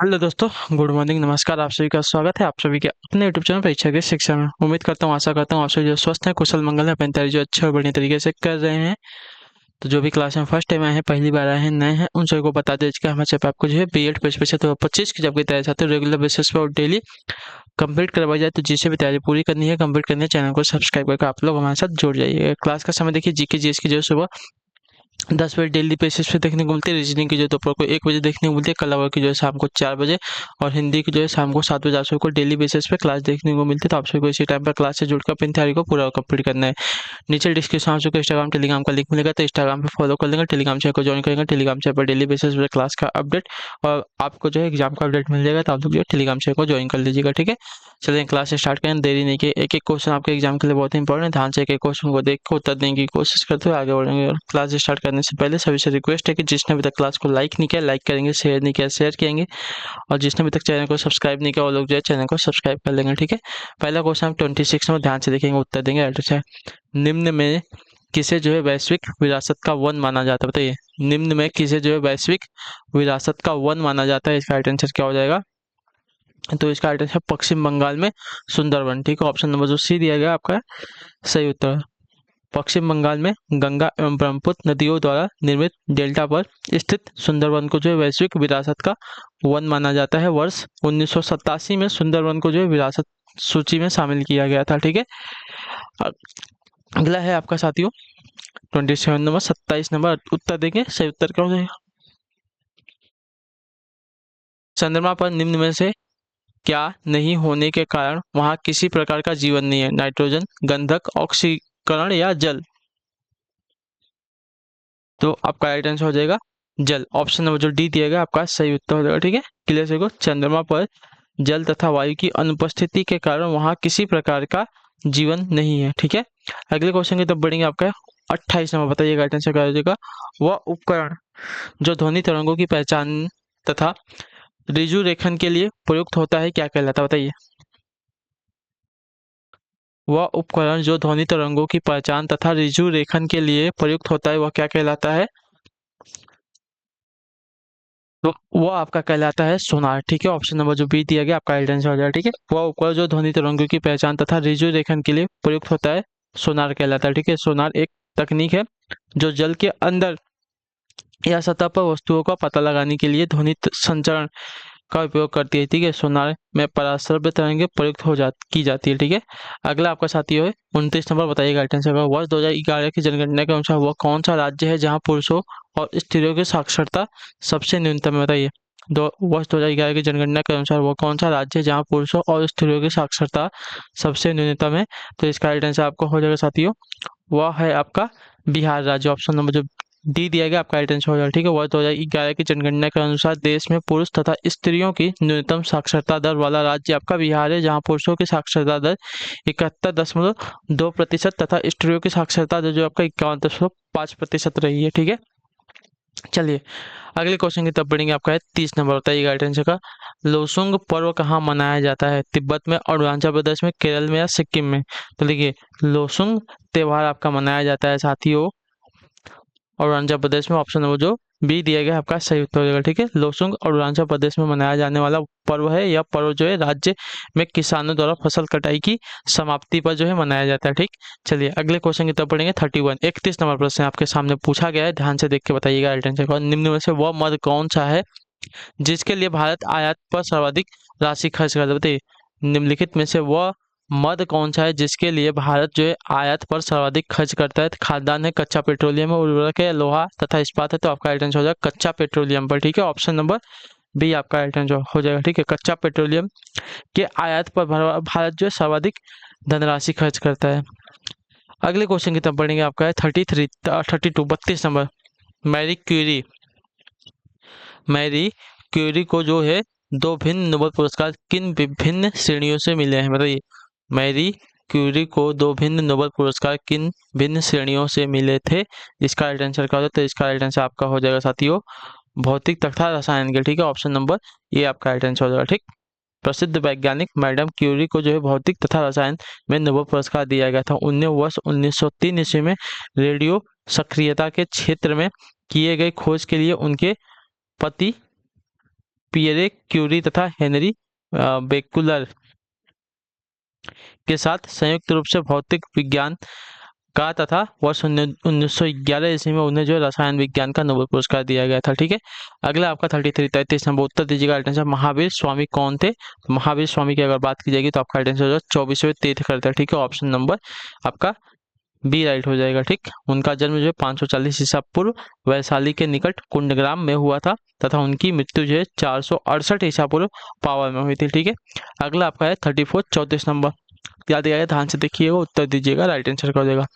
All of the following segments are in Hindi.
हेलो दोस्तों, गुड मॉर्निंग, नमस्कार। आप सभी का स्वागत है आप सभी के अपने यूट्यूब चैनल परीक्षा के शिक्षा में। उम्मीद करता हूँ, आशा करता हूँ आप सभी जो स्वस्थ हैं, कुशल मंगल है, अपनी तैयारी जो अच्छे और बढ़िया तरीके से कर रहे हैं। तो जो भी क्लास में फर्स्ट टाइम आए हैं, पहली बार आए हैं, नए हैं, उन सभी को बता दें कि हमारे से आपको जो है बीएड पेश तो 25 की जब की तैयारी चाहते हो रेगुलर बेसिस पर और डेली कंप्लीट करवाई जाए, तो जिसे भी तैयारी पूरी करनी है, कंप्लीट करनी है, चैनल को सब्सक्राइब करके आप लोग हमारे साथ जुड़ जाइए। क्लास का समय देखिए, जीके जीएस की जो है सुबह 10 बजे डेली बेसिस पे देखने को मिलती है। रीजनिंग की जो दोपहर को 1 बजे देखने को मिलती है। कल आवर की जो है शाम को 4 बजे और हिंदी की जो है शाम को 7 बजे आप सबको डेली बेसिस पे क्लास देखने को मिलती है। तो आप सभी को इसी टाइम पर क्लास से जुड़कर अपनी तैयारी को पूरा कंप्लीट करना है। नीचे डिस्क्रिप्शन में आपको इंस्टाग्राम टेलीग्राम का लिंक मिलेगा, तो इंस्टाग्राम पे फॉलो कर लेंगे, टेलीग्राम चैनल को ज्वाइन करेंगे। टेलीग्राम चैनल पर डेली बेसिस पे क्लास का अपडेट और आपको जो है एग्जाम का अपडेट मिल जाएगा, तो आप लोग जो है टेलीग्राम चैनल को ज्वाइन कर लीजिएगा। ठीक है, चलिए क्लास स्टार्ट करें, देरी नहीं की। एक एक क्वेश्चन आपके एग्जाम के लिए बहुत इंपॉर्टेंट है, ध्यान से एक एक क्वेश्चन को देख कर उत्तर देने की कोशिश करते हुए आगे बढ़ेंगे। और क्लास स्टार्ट करने से पहले सभी से रिक्वेस्ट है कि जिसने अभी तक क्लास को लाइक नहीं किया, लाइक करेंगे, शेयर नहीं किया, शेयर करेंगे, और जिसने अभी तक चैनल को सब्सक्राइब नहीं किया, वो लोग जो है चैनल को सब्सक्राइब कर लेंगे। ठीक है, पहला क्वेश्चन हम 26 में ध्यान से देखेंगे, उत्तर देंगे। अच्छा, निम्न में किसे जो है वैश्विक विरासत का वन माना जाता है? बताइए, निम्न में किसे जो है वैश्विक विरासत का वन माना जाता है? इसका राइट आंसर क्या हो जाएगा? तो इसका राइट आंसर पश्चिम बंगाल में सुंदरवन। ठीक है, ऑप्शन नंबर जो सी दिया गया आपका सही उत्तर। पश्चिम बंगाल में गंगा एवं ब्रह्मपुत्र नदियों द्वारा निर्मित डेल्टा पर स्थित सुंदरवन को जो है वैश्विक विरासत का वन माना जाता है। वर्ष 1987 में सुंदरवन को जो है विरासत सूची में शामिल किया गया था। ठीक है, अगला है आपका साथियों 27 नंबर, 27 नंबर उत्तर देंगे। सही उत्तर क्या हो जाएगा? चंद्रमा पर निम्न में से क्या नहीं होने के कारण वहां किसी प्रकार का जीवन नहीं है? नाइट्रोजन, गंधक, ऑक्सीकरण या जल? तो आपका राइट आंसर हो जाएगा जल। ऑप्शन नंबर जो डी दिया गया आपका सही उत्तर हो जाएगा। ठीक है, क्लियर से को चंद्रमा पर जल तथा वायु की अनुपस्थिति के कारण वहां किसी प्रकार का जीवन नहीं है। ठीक है, अगले क्वेश्चन की तरफ बढ़ेंगे। आपका 28 नंबर, बताइएगा राइट आंसर क्या हो जाएगा? वह उपकरण जो ध्वनि तरंगों की पहचान तथा रिजु रेखन के लिए प्रयुक्त होता है, क्या कहलाता है? बताइए, वह उपकरण जो ध्वनि तरंगों की पहचान तथा ऋजु रेखन के लिए प्रयुक्त होता है, वह क्या कहलाता है? तो वो आपका कहलाता है सोनार। ठीक है, ऑप्शन नंबर जो बी दिया गया आपका राइट आंसर हो जाएगा। ठीक है, वह उपकरण जो ध्वनि तरंगों की पहचान तथा ऋजु रेखन के लिए प्रयुक्त होता है, सोनार कहलाता है। ठीक है, सोनार एक तकनीक है जो जल के अंदर या सतह पर वस्तुओं का पता लगाने के लिए ध्वनि संचरण का उपयोग करती है। ठीक है, सोनार में पराश्रव्य तरंगें प्रयुक्त की जाती है। ठीक है, अगला आपका साथी है 29 नंबर, बताइएगा राइट आंसर। वर्ष 2011 की जनगणना के अनुसार वह कौन सा राज्य है जहां पुरुषों और स्त्रियों की साक्षरता सबसे न्यूनतम है? बताइए, दो वर्ष 2011 की जनगणना के अनुसार वो कौन सा राज्य है जहां पुरुषों और स्त्रियों की साक्षरता सबसे न्यूनतम है? तो इसका राइट आंसर आपको हो जाएगा साथियों, वह है आपका बिहार राज्य। ऑप्शन नंबर जो डी दिया गया आपका राइट आंसर हो जाएगा। ठीक है, वर्ष 2011 की जनगणना के अनुसार देश में पुरुष तथा स्त्रियों की न्यूनतम साक्षरता दर वाला राज्य आपका बिहार है, जहां पुरुषों की साक्षरता दर 71.2% तथा स्त्रियों की साक्षरता दर जो आपका 51.5% रही है। ठीक है, चलिए अगले क्वेश्चन की तरफ बढ़ेंगे। आपका है 30 नंबर, बताइएगा राइट आंसर का। लोसुंग पर्व कहाँ मनाया जाता है? तिब्बत में, अरुणाचल प्रदेश में, केरल में या सिक्किम में? तो देखिए, लोसुंग त्योहार आपका मनाया जाता है साथियों अरुणाचल प्रदेश में। ऑप्शन नंबर जो बी दिया गया आपका सही उत्तर हो जाएगा। ठीक है, लोसुंग अरुणाचल प्रदेश में मनाया जाने वाला पर्व है। यह पर्व जो है राज्य में किसानों द्वारा फसल कटाई की समाप्ति पर जो है मनाया जाता है। ठीक, चलिए अगले क्वेश्चन की तरफ पढ़ेंगे। 31 नंबर प्रश्न आपके सामने पूछा गया है, ध्यान से देख के बताइएगा राइट आंसर का। निम्न में से वह मद कौन सा है जिसके लिए भारत आयात पर सर्वाधिक राशि खर्च करता है? बताइए, निम्नलिखित में से वह मद कौन सा है जिसके लिए भारत जो है आयात पर सर्वाधिक खर्च करता है? खाद्यान्न है, कच्चा पेट्रोलियम है, उर्वरक है, लोहा तथा इस्पात है? तो आपका राइट आंसर हो जाएगा कच्चा पेट्रोलियम पर। ठीक है, ऑप्शन नंबर बी आपका राइट आंसर हो जाएगा। ठीक है, कच्चा पेट्रोलियम के आयात पर भारत जो है सर्वाधिक धनराशि खर्च करता है। अगले क्वेश्चन की तरफ बढ़ेंगे। आपका है 32 number, Marie Curie Marie Curie को जो है दो भिन्न नोबेल पुरस्कार किन विभिन्न श्रेणियों से मिले हैं? बताइए, मैरी क्यूरी को दो भिन्न नोबेल पुरस्कार किन भिन्न श्रेणियों से मिले थे? इसका राइट आंसर क्या हो जाता है? इसका राइट आंसर आपका हो जाएगा साथियों भौतिक तथा रसायन के। ठीक है, ऑप्शन नंबर ये आपका राइट आंसर हो जाएगा। ठीक, प्रसिद्ध वैज्ञानिक मैडम क्यूरी को जो है भौतिक तथा रसायन में नोबेल पुरस्कार दिया गया था। उन्हें वर्ष 1903 ईस्वी में रेडियो सक्रियता के क्षेत्र में किए गए खोज के लिए उनके पति पियरे क्यूरी तथा हेनरी बेकुलर के साथ संयुक्त रूप से भौतिक विज्ञान का तथा वर्ष 1911 ईस्वी में उन्हें जो रसायन विज्ञान का नोबेल पुरस्कार दिया गया था। ठीक है, अगला आपका 33 नंबर उत्तर दीजिएगा। राइट आंसर महावीर स्वामी कौन थे? तो महावीर स्वामी की अगर बात की जाएगी तो आपका राइट आंसर हो जाएगा 24वें तीर्थंकर। ठीक है, ऑप्शन नंबर आपका बी राइट हो जाएगा। ठीक, उनका जन्म जो है 540 ईसा पूर्व वैशाली के निकट कुंडग्राम में हुआ था तथा उनकी मृत्यु जो है 468 ईसा पूर्व पावर में हुई थी। ठीक है, अगला आपका है 34 नंबर, याद आया, ध्यान से देखिएगा, उत्तर दीजिएगा। राइट आंसर का हो जाएगा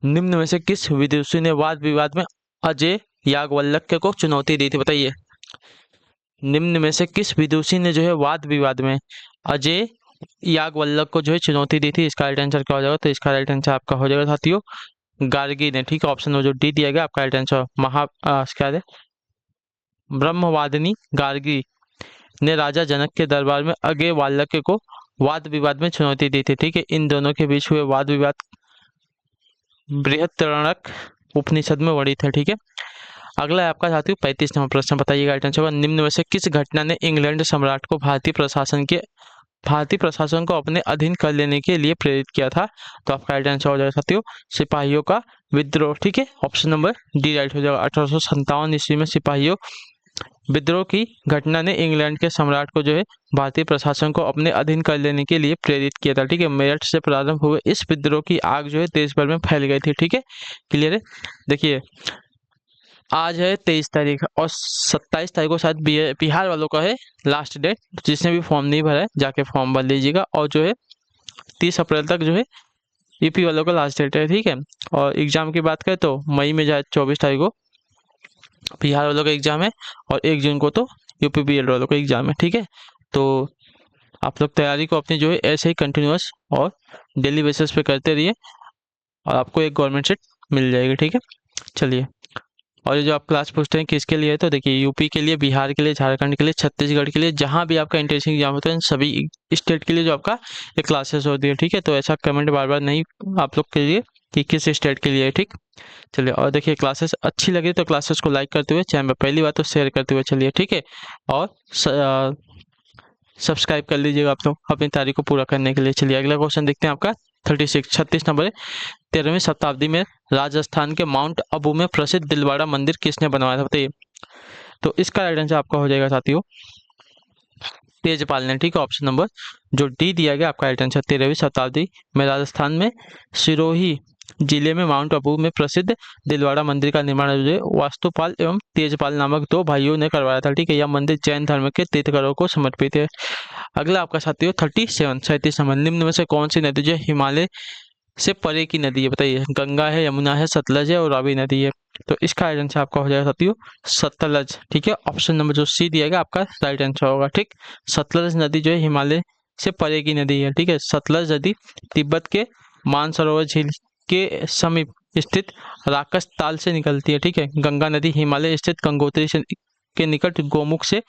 निम्न में से किस विदुषी ने वाद विवाद में अजय याज्ञवल्क्य को चुनौती दी थी? बताइए, निम्न में से किस विदुषी ने जो है वाद विवाद में अजय याज्ञवल्क्य को जो है चुनौती दी थी? इसका राइट आंसर क्या हो जाएगा? तो इसका राइट आंसर आपका हो जाएगा साथियों गार्गी ने। ठीक है, ऑप्शन नंबर जो डी दिया गया आपका राइट आंसर क्या है? ब्रह्मवादिनी गार्गी ने राजा जनक के दरबार में अजय वाल्लक्य को वाद विवाद में चुनौती दी थी। ठीक है, इन दोनों के बीच हुए वाद विवाद बृहत्तरणक उपनिषद में वर्णित है। ठीक है, अगला है आपका साथियों 35 नंबर प्रश्न, बताइएगा राइट आंसर। निम्न में से किस घटना ने इंग्लैंड सम्राट को भारतीय प्रशासन को अपने अधीन कर लेने के लिए प्रेरित किया था? तो आपका राइट आंसर हो जाएगा साथियों सिपाहियों का विद्रोह। ठीक है, ऑप्शन नंबर डी राइट हो जाएगा। 1857 ईस्वी में सिपाहियों विद्रोह की घटना ने इंग्लैंड के सम्राट को जो है भारतीय प्रशासन को अपने अधीन कर लेने के लिए प्रेरित किया था। ठीक है, मेरठ से प्रारंभ हुए इस विद्रोह की आग जो है देश भर में फैल गई थी। ठीक है, क्लियर है? देखिए, आज है 23 तारीख और 27 तारीख को शायद बिहार वालों का है लास्ट डेट। जिसने भी फॉर्म नहीं भरा है जाके फॉर्म भर लीजिएगा, और जो है 30 अप्रैल तक जो है यूपी वालों का लास्ट डेट है। ठीक है, और एग्जाम की बात करें तो मई में शायद 24 तारीख को बिहार वालों का एग्जाम है और 1 जून को तो यूपी बीएड वालों का एग्जाम है। ठीक है, तो आप लोग तैयारी को अपनी जो है ऐसे ही कंटिन्यूअस और डेली बेसिस पे करते रहिए और आपको एक गवर्नमेंट सीट मिल जाएगी। ठीक है, चलिए, और ये जो आप क्लास पूछते हैं किसके लिए है, तो देखिए यूपी के लिए, बिहार के लिए, झारखंड के लिए, छत्तीसगढ़ के लिए, जहाँ भी आपका एंट्रेंस एग्जाम होता है सभी स्टेट के लिए जो आपका ये क्लासेस होती है। ठीक है, तो ऐसा कमेंट बार बार नहीं आप लोग के लिए कि किस स्टेट के लिए है। ठीक, चलिए, और देखिए क्लासेस अच्छी लगी तो क्लासेस को लाइक करते हुए, चैनल पर पहली बार तो शेयर करते हुए चलिए। ठीक है, और सब्सक्राइब कर लीजिएगा आप लोग अपनी तारीख को पूरा करने के लिए। चलिए, अगला क्वेश्चन देखते हैं आपका 36 नंबर है। 13वीं शताब्दी में राजस्थान के माउंट अबू में प्रसिद्ध दिलवाड़ा मंदिर किसने बनवाया था? बताइए, तो इसका राइट आंसर आपका हो जाएगा साथियों तेजपाल ने। ठीक है, ऑप्शन नंबर जो डी दिया गया आपका राइट आंसर। 13वीं शताब्दी में राजस्थान में सिरोही जिले में माउंट अबू में प्रसिद्ध दिलवाड़ा मंदिर का निर्माण वास्तुपाल एवं तेजपाल नामक 2 भाइयों ने करवाया था। ठीक है, यह मंदिर जैन धर्म के तीर्थंकरों को समर्पित है। अगला आपका साथियों 37 नंबर, निम्न में से कौन सी नदी जो हिमालय से परे की नदी है? बताइए, गंगा है, यमुना है, सतलज है और रावी नदी है? तो इसका राइट आंसर आपका हो जाएगा साथियों सतलज। ठीक है, ऑप्शन नंबर जो सी दिया गया आपका राइट आंसर होगा। ठीक, सतलज नदी जो है हिमालय से परे की नदी है। ठीक है, सतलज नदी तिब्बत के मानसरोवर झील के समीप स्थित राकस ताल से निकलती है। ठीक है, गंगा नदी हिमालय स्थित गंगोत्री के निकट गोमुख से,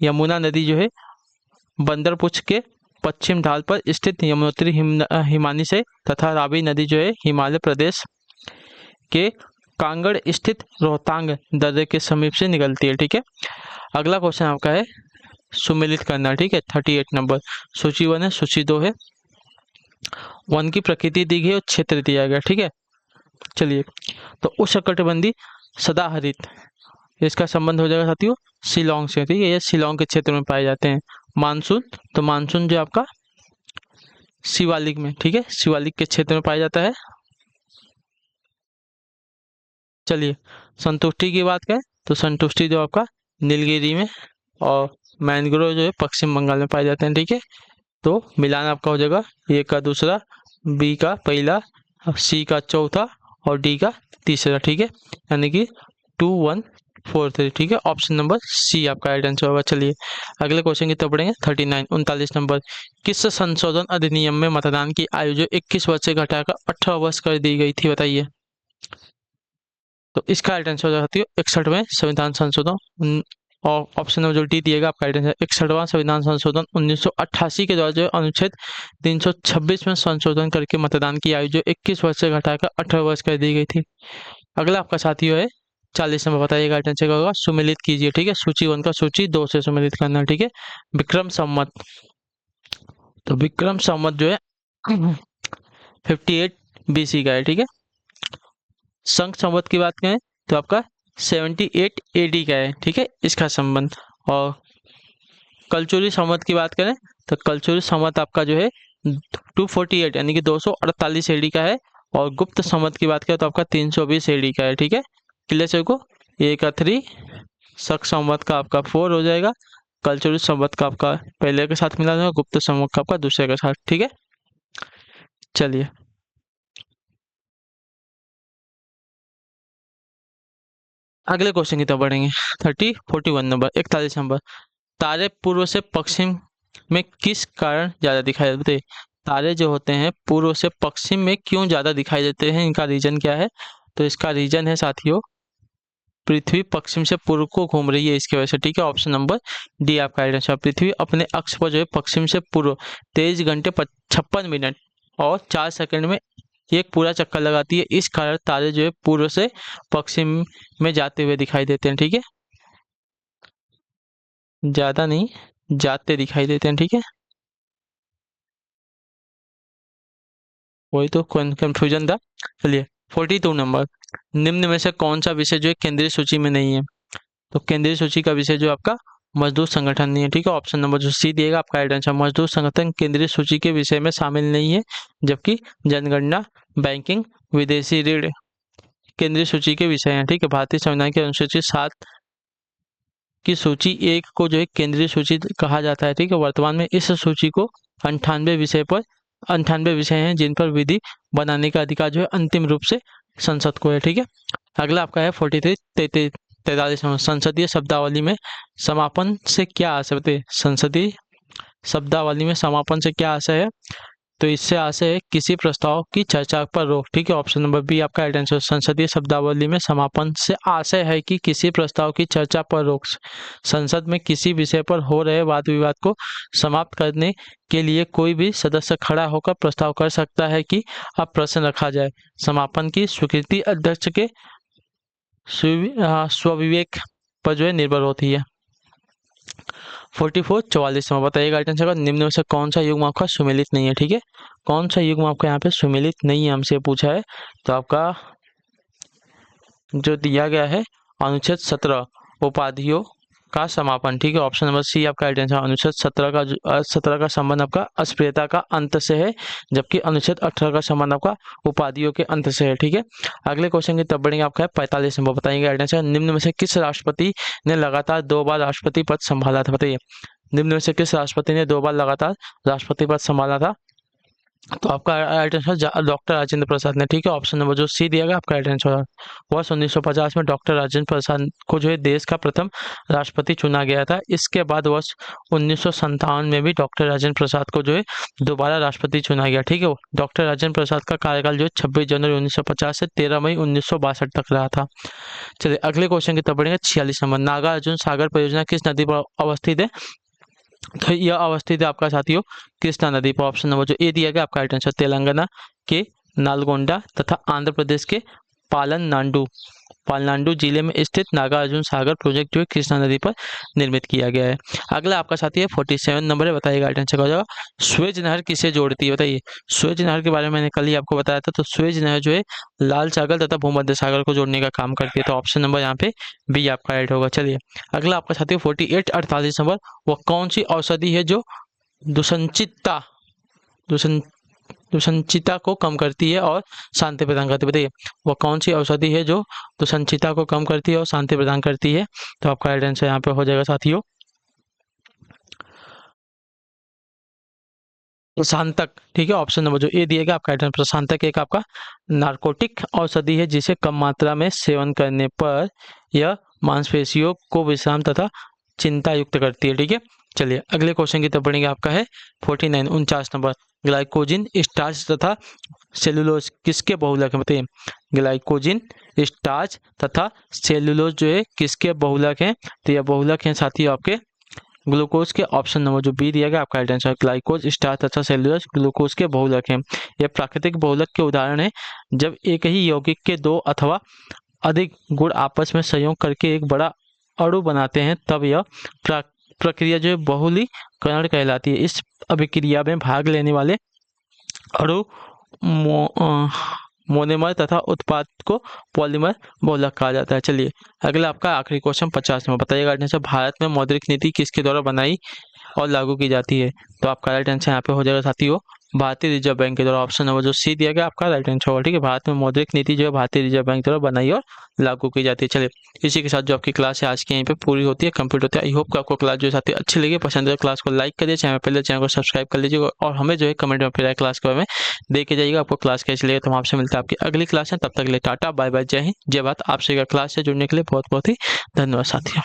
यमुना नदी जो है बंदरपुछ के पश्चिम ढाल पर स्थित यमुनोत्री हिमानी से, तथा रावी नदी जो है हिमालय प्रदेश के कांगड़ स्थित रोहतांग दर्रे के समीप से निकलती है। ठीक है, अगला क्वेश्चन आपका है सुमेलित करना। ठीक है, 38 नंबर, सूची 1 है, सूची 2 है, वन की प्रकृति दी गई और क्षेत्र दिया गया। ठीक है, चलिए, तो उष्णकटिबंधीय सदाहरित इसका संबंध हो जाएगा साथियों शिलोंग से। ठीक है, ये शिलोंग के क्षेत्र में पाए जाते हैं। मानसून, तो मानसून जो आपका शिवालिक में, ठीक है, शिवालिक के क्षेत्र में पाया जाता है। चलिए, संतुष्टि की बात करें तो संतुष्टि जो आपका नीलगिरी में और मैंग्रोव जो है पश्चिम बंगाल में पाए जाते हैं। ठीक है, तो मिलान आपका हो जाएगा ए का दूसरा, बी का पहला, सी का चौथा और डी का तीसरा। ठीक है, यानी कि 2 1 4 3। ठीक है, ऑप्शन नंबर सी आपका राइट आंसर होगा। चलिए, अगले क्वेश्चन की तरफ बढ़ेंगे। 39 नंबर, किस संशोधन अधिनियम में मतदान की आयु जो 21 वर्ष से घटाकर 18 वर्ष कर दी गई थी? बताइए, तो इसका राइट आंसर हो जाती है 61वें संविधान संशोधन। और ऑप्शन नंबर जो डी दिएगा आपका राइट आंसर 61वां संविधान संशोधन 1988 के द्वारा जो अनुच्छेद 326 में संशोधन करके मतदान की आयु जो 21 वर्ष से घटाकर 18 वर्ष कर दी गई थी। अगला आपका साथियों है 40 नंबर बताइएगा राइट आंसर क्या होगा, सुमेलित कीजिए। ठीक है, सूची 1 का सूची 2 से सुमेलित करना। ठीक है, विक्रम संवत, तो विक्रम संवत जो है 58 BC का है। ठीक है, संख संवत की बात करें तो आपका 78 AD का है। ठीक है, इसका संबंध। और कलचुरी संवत की बात करें तो कलचुरी संवत आपका जो है 248 यानी कि 248 AD का है। और गुप्त संवत की बात करें तो आपका 320 AD का है। ठीक है, क्लियर से को ए का 3, शक संवत का आपका 4 हो जाएगा, कलचुरी संवत का आपका पहले के साथ मिला जाएगा, गुप्त संवत का आपका दूसरे के साथ। ठीक है, चलिए अगले क्वेश्चन की तरफ बढ़ेंगे। 41 नंबर, 41 नंबर, तारे पूर्व से पश्चिम में किस कारण ज्यादा दिखाई देते हैं? तारे जो होते हैं पूर्व से पश्चिम में क्यों ज्यादा दिखाई देते हैं, इनका रीजन क्या है? तो इसका रीजन है साथियों, पृथ्वी पश्चिम से पूर्व को घूम रही है इसकी वजह से। ठीक है, ऑप्शन नंबर डी आपका राइट आंसर। पृथ्वी अपने अक्ष पर जो है पश्चिम से पूर्व 23 घंटे 56 मिनट और 4 सेकंड में एक पूरा चक्कर लगाती है। इस कारण तारे जो है पूर्व से पश्चिम में जाते हुए दिखाई देते हैं। ठीक है, ज्यादा नहीं, जाते दिखाई देते हैं। ठीक है, वही तो कंफ्यूजन था। चलिए 42 नंबर, निम्न में से कौन सा विषय जो है केंद्रीय सूची में नहीं है? तो केंद्रीय सूची का विषय जो आपका मजदूर संगठन नहीं है। ठीक है, ऑप्शन नंबर जो सी दिएगा आपका राइट आंसर। मजदूर संगठन केंद्रीय सूची के विषय में शामिल नहीं है, जबकि जनगणना, बैंकिंग, विदेशी ऋण केंद्रीय सूची के विषय हैं। ठीक है, भारतीय संविधान की अनुसूची 7 की सूची 1 को जो है केंद्रीय सूची कहा जाता है। ठीक है, वर्तमान में इस सूची को 98 विषय हैं जिन पर विधि बनाने का अधिकार जो है अंतिम रूप से संसद को है। ठीक है, अगला आपका है 43 नंबर, संसदीय शब्दावली में समापन से क्या आशय होते हैं? संसदीय शब्दावली में समापन से क्या आशय है? तो इससे आशय है किसी प्रस्ताव की चर्चा पर रोक। ठीक है, ऑप्शन नंबर बी आपका राइट आंसर। संसदीय शब्दावली में समापन से आशय है कि किसी प्रस्ताव की चर्चा पर रोक, संसद में किसी विषय पर हो रहे वाद विवाद को समाप्त करने के लिए कोई भी सदस्य खड़ा होकर प्रस्ताव कर सकता है कि अब प्रश्न रखा जाए। समापन की स्वीकृति अध्यक्ष के स्वविवेक पर जो है निर्भर होती है। 44 में बताइएगा राइट आंसर का, निम्न में से कौन सा युग्म आपका सुमेलित नहीं है? ठीक है, कौन सा युग्म आपका यहाँ पे सुमेलित नहीं है हमसे पूछा है। तो आपका जो दिया गया है अनुच्छेद 17 उपाधियों का समापन। ठीक है, ऑप्शन नंबर सी आपका राइट आंसर। अनुच्छेद 17 का संबंध आपका अस्पृश्यता का अंत से है, जबकि अनुच्छेद 18 का संबंध आपका उपाधियों के अंत से है। ठीक है, अगले क्वेश्चन की तरफ बढ़ेंगे। आपका है 45 नंबर, बताएंगे राइट आंसर। निम्न में से किस राष्ट्रपति ने लगातार 2 बार राष्ट्रपति पद संभाला था? बताइए, निम्न में से किस राष्ट्रपति ने 2 बार लगातार राष्ट्रपति पद संभाला था? तो आपका right answer doctor Rajendra Prasad ने। ठीक है, ऑप्शन नंबर जो सी दिया गया आपका राइट आंसर। वर्ष 1950 में डॉक्टर राजेंद्र प्रसाद को जो है देश का प्रथम राष्ट्रपति चुना गया था। इसके बाद वर्ष 1957 में भी डॉक्टर राजेंद्र प्रसाद को जो है दोबारा राष्ट्रपति चुना गया। ठीक है, डॉक्टर राजेंद्र प्रसाद का कार्यकाल जो है 26 जनवरी 1950 से 13 मई 1962 तक रहा था। चलिए अगले क्वेश्चन की तरफ बढ़ेंगे। 46 नंबर, नागार्जुन सागर परियोजना किस नदी पर अवस्थित है? तो यह अवस्थित है आपका साथियों कृष्णा नदी पर। ऑप्शन नंबर जो ए दिया गया आपका राइट आंसर। तेलंगाना के नालगोंडा तथा आंध्र प्रदेश के पालनाडु जिले में स्थित नागार्जुन सागर प्रोजेक्ट जो है कृष्णा नदी पर निर्मित किया गया है। अगला आपका साथी है 47 नंबर है, बताइएगा राइट आंसर क्या हो जाएगा। स्वेज नहर किसे जोड़ती है? बताइए, स्वेज नहर के बारे में मैंने कल ही आपको बताया था। तो स्वेज नहर जो है लाल सागर तथा भूमध्य सागर को जोड़ने का काम करती है। तो ऑप्शन नंबर यहाँ पे बी आपका राइट होगा। चलिए अगला आपका साथी 48 नंबर, वह कौन सी औषधि है जो दुसंचिता को कम करती है और शांति प्रदान करती है? बताइए, वह कौन सी औषधि है जो दुसंचिता को कम करती है और शांति प्रदान करती है? तो आपका राइट आंसर यहाँ पे हो जाएगा साथियों प्रशांतक। ठीक है, ऑप्शन नंबर जो ए दिएगा आपका राइट आंसर। प्रशांतक एक आपका नार्कोटिक औषधि है जिसे कम मात्रा में सेवन करने पर यह मांसपेशियों को विश्राम तथा चिंता युक्त करती है। ठीक है, चलिए अगले क्वेश्चन की तरफ बढ़ेंगे। आपका है 49 नंबर, ग्लाइकोजिन, स्टार्च तथा सेलुलोज किसके बहुलक है? बताइए, ग्लाइकोजिन, स्टार्च तथा सेलुलोज जो है किसके बहुलक हैं? तो यह बहुलक हैं साथियों आपके ग्लूकोज के। ऑप्शन नंबर जो बी दिया गया आपका राइट आंसर। ग्लाइकोज, स्टार्च तथा सेलुलोज ग्लूकोज के बहुलक हैं। यह प्राकृतिक बहुलक के उदाहरण है जब एक ही यौगिक के 2 अथवा अधिक गुण आपस में संयोग करके एक बड़ा अणु बनाते हैं, तब यह प्रक्रिया जो है बहुलीकरण कहलाती है। इस अभिक्रिया में भाग लेने वाले अणु मोनोमर तथा उत्पाद को पॉलीमर बहुलक कहा जाता है। चलिए अगला आपका आखिरी क्वेश्चन 50 में बताइएगा। भारत में मौद्रिक नीति किसके द्वारा बनाई और लागू की जाती है? तो आपका राइट आंसर यहाँ पे हो जाएगा साथियों, भारतीय रिजर्व बैंक के द्वारा। ऑप्शन नंबर जो सी दिया गया आपका राइट आंसर होगा। ठीक है, भारत में मौद्रिक नीति जो है भारतीय रिजर्व बैंक द्वारा बनाई और लागू की जाती है। चलिए इसी के साथ जो आपकी क्लास है आज की यहीं पे पूरी होती है, कंप्लीट होती है। आई होप कि आपको क्लास जो है साथी अच्छी लगी, पसंद है क्लास को लाइक करिए, चैनल पहले चैनल को सब्सक्राइब कर लीजिएगा और हमें जो है कमेंट में फिर क्लास के बारे में देख के जाइएगा आपको क्लास कैसी लगे। तो हम आपसे मिलते हैं आपकी अगली क्लास है, तब तक के लिए टाटा बाय बाय, जय हिंद जय भारत। आपसे क्लास से जुड़ने के लिए बहुत बहुत ही धन्यवाद साथियों।